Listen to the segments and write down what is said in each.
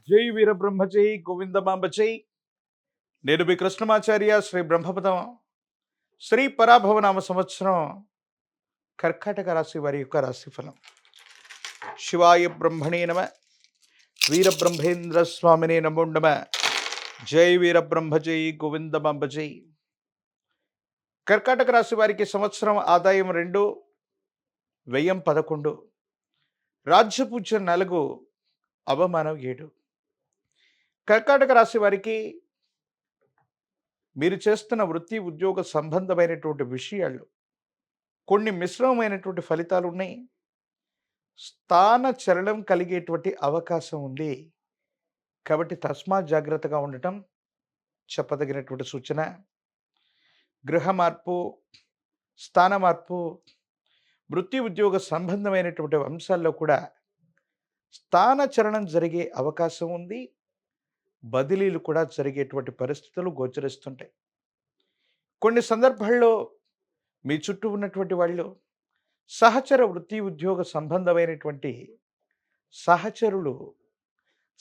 జై వీరబ్రహ్మ జై గోవిందమాంబ జై. నేను మీ కృష్ణమాచార్య శ్రీ బ్రహ్మపదం శ్రీ పరాభవనామ సంవత్సరం కర్కాటక రాశి వారి యొక్క రాశిఫలం. శివాయ బ్రహ్మణే నమ. వీరబ్రహ్మేంద్ర స్వామినే నమో నమ. జై వీరబ్రహ్మ జై గోవిందమాంబ జై. కర్కాటక రాశి వారికి సంవత్సరం ఆదాయం 2, వ్యయం 11, రాజ్యపూజ్యం 4, అవమానం 7. కర్కాటక రాశి వారికి మీరు చేస్తున్న వృత్తి ఉద్యోగ సంబంధమైనటువంటి విషయాలు కొన్ని మిశ్రమమైనటువంటి ఫలితాలు ఉన్నాయి. స్థాన చలనం కలిగేటువంటి అవకాశం ఉంది. కాబట్టి తస్మాత్ జాగ్రత్తగా ఉండటం చెప్పదగినటువంటి సూచన. గృహ మార్పు, స్థాన మార్పు, వృత్తి ఉద్యోగ సంబంధమైనటువంటి అంశాల్లో కూడా స్థాన చలనం జరిగే అవకాశం ఉంది. బదిలీలు కూడా జరిగేటువంటి పరిస్థితులు గోచరిస్తుంటాయి. కొన్ని సందర్భాల్లో మీ చుట్టూ ఉన్నటువంటి వాళ్ళు సహచర వృత్తి ఉద్యోగ సంబంధమైనటువంటి సహచరులు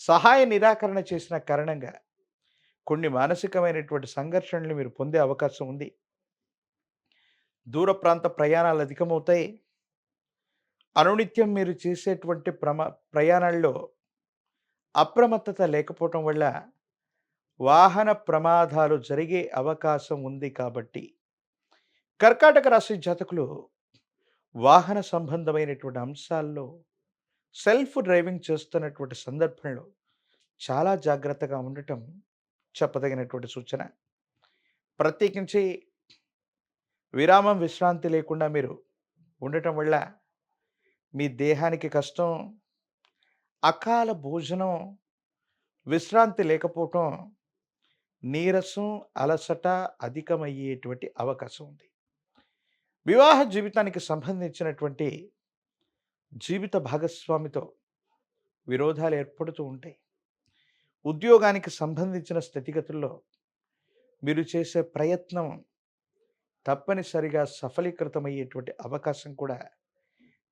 సహాయ నిరాకరణ చేసిన కారణంగా కొన్ని మానసికమైనటువంటి సంఘర్షణలు మీరు పొందే అవకాశం ఉంది. దూర ప్రాంత ప్రయాణాలు అధికమవుతాయి. అనునిత్యం మీరు చేసేటువంటి ప్రయాణాల్లో అప్రమత్తత లేకపోవటం వల్ల వాహన ప్రమాదాలు జరిగే అవకాశం ఉంది. కాబట్టి కర్కాటక రాశి జాతకులు వాహన సంబంధమైనటువంటి అంశాల్లో సెల్ఫ్ డ్రైవింగ్ చేస్తున్నటువంటి సందర్భంలో చాలా జాగ్రత్తగా ఉండటం చెప్పదగినటువంటి సూచన. ప్రత్యేకించి విరామం విశ్రాంతి లేకుండా మీరు ఉండటం వల్ల మీ దేహానికి కష్టం, అకాల భోజనం, విశ్రాంతి లేకపోవటం, నీరసం, అలసట అధికమయ్యేటువంటి అవకాశం ఉంది. వివాహ జీవితానికి సంబంధించినటువంటి జీవిత భాగస్వామితో విరోధాలు ఏర్పడుతూ ఉంటాయి. ఉద్యోగానికి సంబంధించిన స్థితిగతుల్లో మీరు చేసే ప్రయత్నం తప్పనిసరిగా సఫలీకృతమయ్యేటువంటి అవకాశం కూడా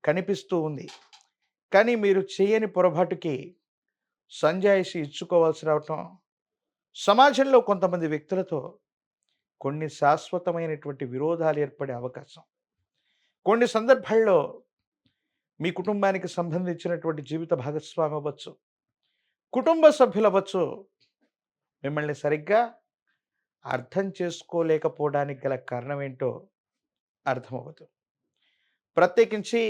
కనిపిస్తూ ఉంది. కానీ మీరు చేయని పొరపాటుకి సంజాయిషి ఇచ్చుకోవాల్సి రావటం, సమాజంలో కొంతమంది వ్యక్తులతో కొన్ని శాశ్వతమైనటువంటి విరోధాలు ఏర్పడే అవకాశం, కొన్ని సందర్భాల్లో మీ కుటుంబానికి సంబంధించినటువంటి జీవిత భాగస్వామి అవ్వచ్చు, కుటుంబ సభ్యులు అవ్వచ్చు, మిమ్మల్ని సరిగ్గా అర్థం చేసుకోలేకపోవడానికి గల కారణం ఏంటో అర్థమవ్వదు. ప్రత్యేకించి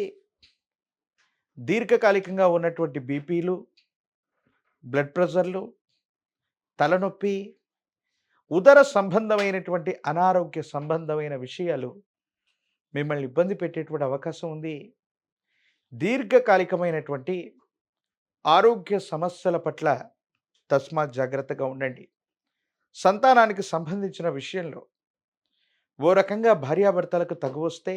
దీర్ఘకాలికంగా ఉన్నటువంటి బీపీలు, బ్లడ్ ప్రెషర్లు, తలనొప్పి, ఉదర సంబంధమైనటువంటి అనారోగ్య సంబంధమైన విషయాలు మిమ్మల్ని ఇబ్బంది పెట్టేటువంటి అవకాశం ఉంది. దీర్ఘకాలికమైనటువంటి ఆరోగ్య సమస్యల పట్ల తస్మాత్ జాగ్రత్తగా ఉండండి. సంతానానికి సంబంధించిన విషయంలో ఓ రకంగా భార్యాభర్తలకు తగు వస్తే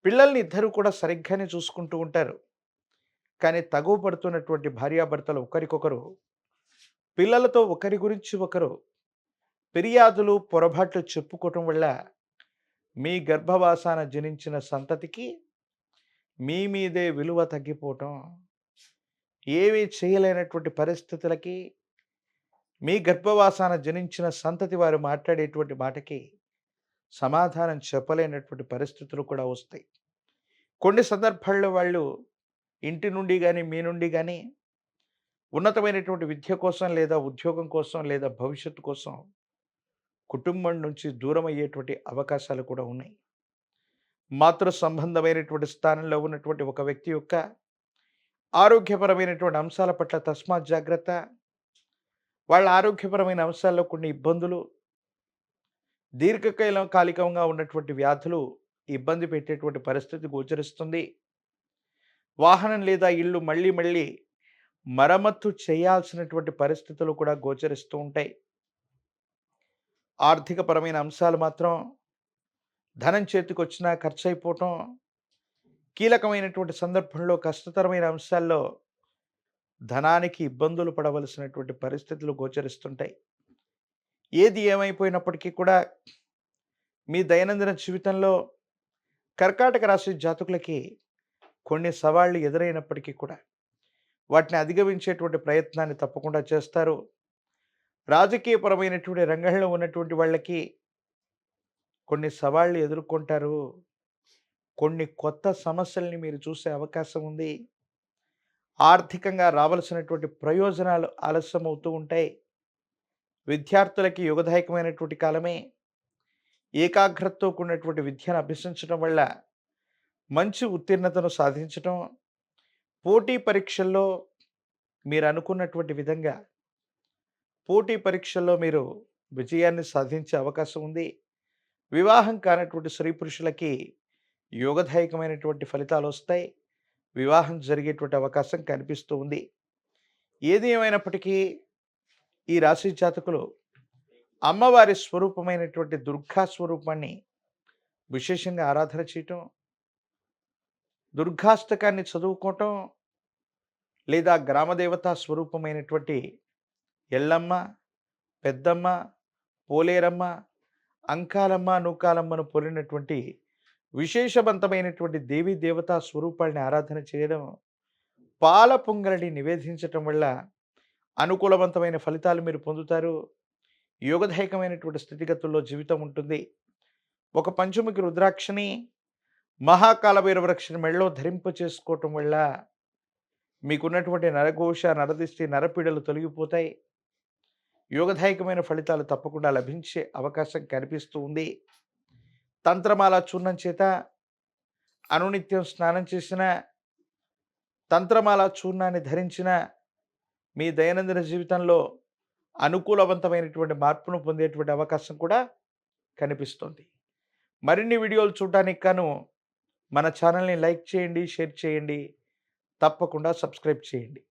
పిల్లల్ని ఇద్దరు కూడా సరిగ్గానే చూసుకుంటూ ఉంటారు. కానీ తగువ పడుతున్నటువంటి భార్యాభర్తలు ఒకరికొకరు పిల్లలతో ఒకరి గురించి ఒకరు ఫిర్యాదులు, పొరపాట్లు చెప్పుకోవటం వల్ల మీ గర్భవాసాన జనించిన సంతతికి మీ మీదే విలువ తగ్గిపోవటం, ఏమీ చేయలేనటువంటి పరిస్థితులకి మీ గర్భవాసాన జనించిన సంతతి వారు మాట్లాడేటువంటి మాటకి సమాధానం చెప్పలేనటువంటి పరిస్థితులు కూడా వస్తాయి. కొన్ని సందర్భాల్లో వాళ్ళు ఇంటి నుండి కానీ, మీ నుండి కానీ ఉన్నతమైనటువంటి విద్య కోసం, లేదా ఉద్యోగం కోసం, లేదా భవిష్యత్తు కోసం కుటుంబం నుంచి దూరం అయ్యేటువంటి అవకాశాలు కూడా ఉన్నాయి. మాతృ సంబంధమైనటువంటి స్థానంలో ఉన్నటువంటి ఒక వ్యక్తి యొక్క ఆరోగ్యపరమైనటువంటి అంశాల పట్ల తస్మాత్ జాగ్రత్త. వాళ్ళ ఆరోగ్యపరమైన అంశాల్లో కొన్ని ఇబ్బందులు, కాలికంగా ఉన్నటువంటి వ్యాధులు ఇబ్బంది పెట్టేటువంటి పరిస్థితి గోచరిస్తుంది. వాహనం లేదా ఇల్లు మళ్ళీ మళ్ళీ మరమ్మత్తు చేయాల్సినటువంటి పరిస్థితులు కూడా గోచరిస్తూ ఉంటాయి. ఆర్థికపరమైన అంశాలు మాత్రం ధనం చేతికి వచ్చినా ఖర్చు అయిపోవటం, కీలకమైనటువంటి సందర్భంలో కష్టతరమైన అంశాల్లో ధనానికి ఇబ్బందులు పడవలసినటువంటి పరిస్థితులు గోచరిస్తుంటాయి. ఏది ఏమైపోయినప్పటికీ కూడా మీ దైనందిన జీవితంలో కర్కాటక రాశి జాతకులకి కొన్ని సవాళ్లు ఎదురైనప్పటికీ కూడా వాటిని అధిగమించేటువంటి ప్రయత్నాన్ని తప్పకుండా చేస్తారు. రాజకీయపరమైనటువంటి రంగంలో ఉన్నటువంటి వాళ్ళకి కొన్ని సవాళ్లు ఎదుర్కొంటారు. కొన్ని కొత్త సమస్యల్ని మీరు చూసే అవకాశం ఉంది. ఆర్థికంగా రావాల్సినటువంటి ప్రయోజనాలు ఆలస్యమవుతూ ఉంటాయి. విద్యార్థులకి యుగదాయకమైనటువంటి కాలమే. ఏకాగ్రతతో కూడినటువంటి విద్యను అభ్యసించడం వల్ల మంచి ఉత్తీర్ణతను సాధించటం, పోటీ పరీక్షల్లో మీరు అనుకున్నటువంటి విధంగా పోటీ పరీక్షల్లో మీరు విజయాన్ని సాధించే అవకాశం ఉంది. వివాహం కానటువంటి స్త్రీ పురుషులకి యోగదాయకమైనటువంటి ఫలితాలొస్తాయి. వివాహం జరిగేటువంటి అవకాశం కనిపిస్తూ ఉంది. ఏది ఏమైనప్పటికీ ఈ రాశి జాతకులు అమ్మవారి స్వరూపమైనటువంటి దుర్గా స్వరూపాన్ని విశేషంగా ఆరాధన చేయటం, దుర్గాష్టకాన్ని చదువుకోవటం, లేదా గ్రామదేవతా స్వరూపమైనటువంటి ఎల్లమ్మ, పెద్దమ్మ, పోలేరమ్మ, అంకాలమ్మ, నూకాలమ్మను పోలినటువంటి విశేషవంతమైనటువంటి దేవీ దేవతా స్వరూపాల్ని ఆరాధన చేయడం, పాల పొంగలిని నివేదించటం వల్ల అనుకూలవంతమైన ఫలితాలు మీరు పొందుతారు. యోగదాయకమైనటువంటి స్థితిగతుల్లో జీవితం ఉంటుంది. ఒక పంచముఖి రుద్రాక్షని, మహాకాల భైరవరక్షని మెడలో ధరింప చేసుకోవటం వల్ల మీకున్నటువంటి నరఘోష, నరదిష్టి, నరపీడలు తొలగిపోతాయి. యోగదాయకమైన ఫలితాలు తప్పకుండా లభించే అవకాశం కనిపిస్తూ ఉంది. తంత్రమాల చూర్ణం చేత అనునిత్యం స్నానం చేసిన, తంత్రమాల చూర్ణాన్ని ధరించిన మీ దైనందిన జీవితంలో అనుకూలవంతమైనటువంటి మార్పును పొందేటువంటి అవకాశం కూడా కనిపిస్తుంది. మరిన్ని వీడియోలు చూడడానికి గాను మన ఛానల్ని లైక్ చేయండి, షేర్ చేయండి, తప్పకుండా సబ్స్క్రైబ్ చేయండి.